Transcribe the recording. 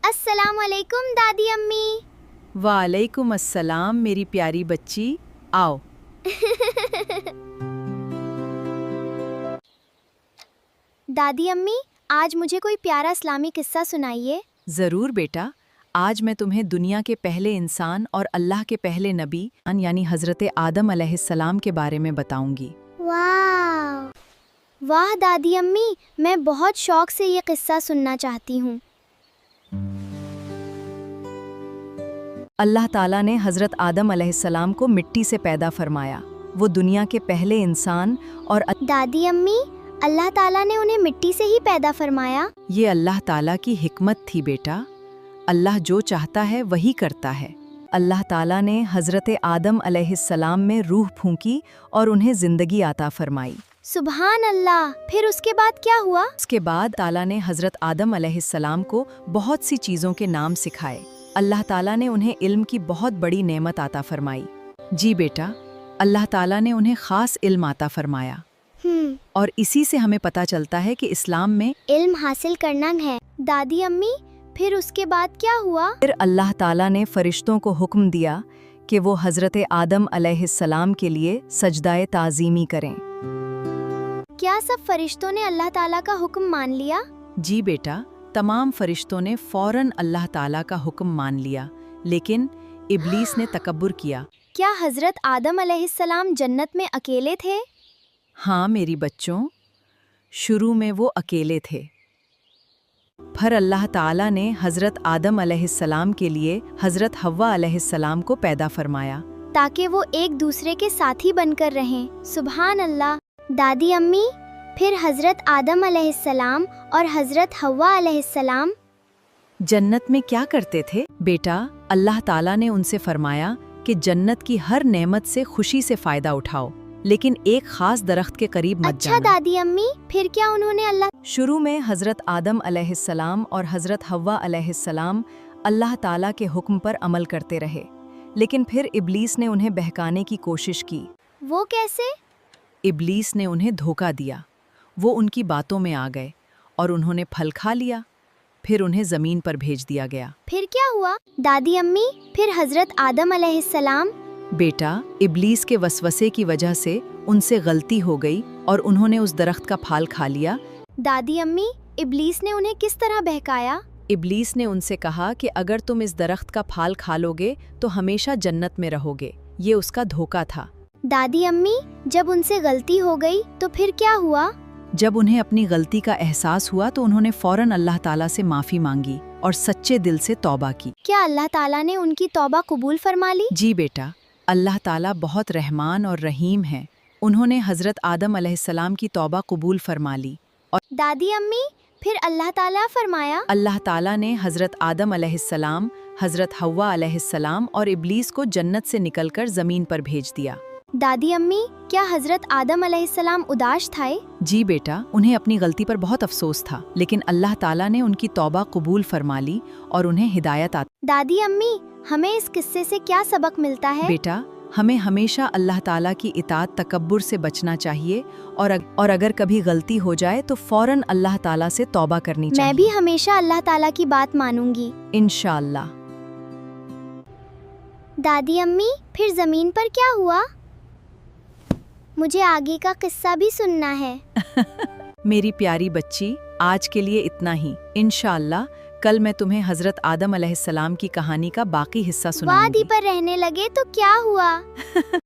अस्सलाम वालेकुम दादी अम्मी। वालेकुम अस्सलाम मेरी प्यारी बच्ची, आओ। दादी अम्मी, आज मुझे कोई प्यारा इस्लामी किस्सा सुनाइए। ज़रूर बेटा, आज मैं तुम्हें दुनिया के पहले इंसान और अल्लाह के पहले नबी यानी हज़रत आदम अलैहिस्सलाम के बारे में बताऊंगी। वाह वाह दादी अम्मी, मैं बहुत शौक से ये किस्सा सुनना चाहती हूँ। अल्लाह ताला ने हज़रत आदम अलैहिस्सलाम को मिट्टी से पैदा फरमाया। वो दुनिया के पहले इंसान और दादी अम्मी, अल्लाह ताला ने उन्हें मिट्टी से ही पैदा फरमाया? ये अल्लाह ताला की हिकमत थी बेटा। अल्लाह जो चाहता है वही करता है। अल्लाह ताला ने हज़रत आदम अलैहिस्सलाम में रूह फूंकी और उन्हें ज़िंदगी अता फरमाई। सुभान अल्लाह। फिर उसके बाद क्या हुआ? उसके बाद ताला ने हज़रत आदम अलैहिस्सलाम को बहुत सी चीज़ों के नाम सिखाए। अल्लाह ताला ने उन्हें इल्म की बहुत बड़ी नेमत अता फरमाई। जी बेटा, अल्लाह ताला ने उन्हें ख़ास इल्म अता फरमाया। और इसी से हमें पता चलता है कि इस्लाम में इल्म हासिल करना है। दादी अम्मी, फिर उसके बाद क्या हुआ? फिर अल्लाह ताला ने फरिश्तों को हुक्म दिया कि वो हज़रत आदम अलैहिस्सलाम के लिए सजदाए ताज़ीमी करें। क्या सब फरिश्तों ने अल्लाह ताला का हुक्म मान लिया? जी बेटा, तमाम फरिश्तों ने फ़ौरन अल्लाह ताला का हुक्म मान लिया, लेकिन इब्लीस ने तकब्बुर किया। क्या हज़रत आदम अलैहिस्सलाम जन्नत में अकेले थे? हाँ मेरी बच्चों, शुरू में वो अकेले थे। फिर अल्लाह ताला ने हज़रत आदम अलैहिस्सलाम के लिए हज़रत हव्वा अलैहिस्सलाम को पैदा फरमाया, ताकि वो एक दूसरे के साथी बनकर रहें। सुभान अल्लाह। दादी अम्मी, फिर हज़रत आदम अलैहिस्सलाम और हज़रत हव्वा अलैहिस्सलाम जन्नत में क्या करते थे? बेटा, अल्लाह ताला ने उनसे फरमाया कि जन्नत की हर नेमत से खुशी से फ़ायदा उठाओ, लेकिन एक ख़ास दरख्त के करीब मत अच्छा जाना। दादी अम्मी, फिर क्या उन्होंने अल्लाह शुरू में हज़रत आदम अलैहिस्सलाम और हज़रत हव्वा अलैहिस्सलाम अल्लाह ताला के हुक्म पर अमल करते रहे, लेकिन फिर इब्लीस ने उन्हें बहकाने की कोशिश की। वो कैसे? इब्लीस ने उन्हें धोखा दिया। वो उनकी बातों में आ गए और उन्होंने फल खा लिया। फिर उन्हें ज़मीन पर भेज दिया गया। फिर क्या हुआ? दादी अम्मी, फिर हज़रत आदम अलैहिस्सलाम बेटा, इब्लीस के वसवसे की वजह से उनसे गलती हो गई और उन्होंने उस दरख्त का फल खा लिया। दादी अम्मी, इब्लीस ने उन्हें किस तरह बहकाया? इब्लीस ने उनसे कहा कि अगर तुम इस दरख्त का फल खा लोगे तो हमेशा जन्नत में रहोगे। ये उसका धोखा था। दादी अम्मी, जब उनसे गलती हो गई तो फिर क्या हुआ? जब उन्हें अपनी गलती का एहसास हुआ तो उन्होंने फ़ौरन अल्लाह ताला से माफ़ी मांगी और सच्चे दिल से तौबा की। क्या अल्लाह ताला ने उनकी तौबा कबूल फरमा ली? जी बेटा, अल्लाह ताला बहुत रहमान और रहीम है। उन्होंने हज़रत आदम अलैहिस्सलाम की तौबा कबूल फरमा ली। और दादी अम्मी, फिर अल्लाह ताला फरमाया? अल्लाह ताला ने हज़रत आदम अलैहिस्सलाम, हज़रत हव्वा अलैहिस्सलाम और इब्लीस को जन्नत से निकलकर ज़मीन पर भेज दिया। दादी अम्मी, क्या हज़रत आदम अलैहिस्सलाम उदास थे? जी बेटा, उन्हें अपनी गलती पर बहुत अफसोस था, लेकिन अल्लाह ताला ने उनकी तौबा कबूल फरमा ली और उन्हें हिदायत आती। दादी अम्मी, हमें इस किस्से से क्या सबक मिलता है? बेटा, हमें हमेशा अल्लाह ताला की इताअत तकब्बुर से बचना चाहिए और अगर कभी गलती हो जाए तो फ़ौरन अल्लाह ताला से तौबा करनी चाहिए। मैं भी हमेशा अल्लाह ताला की बात मानूंगी, इंशाअल्लाह। दादी अम्मी, फिर ज़मीन पर क्या हुआ? मुझे आगे का किस्सा भी सुनना है। मेरी प्यारी बच्ची, आज के लिए इतना ही। इंशाअल्लाह कल मैं तुम्हें हज़रत आदम अलैहिस्सलाम की कहानी का बाकी हिस्सा सुनाऊंगी। वादी पर रहने लगे तो क्या हुआ?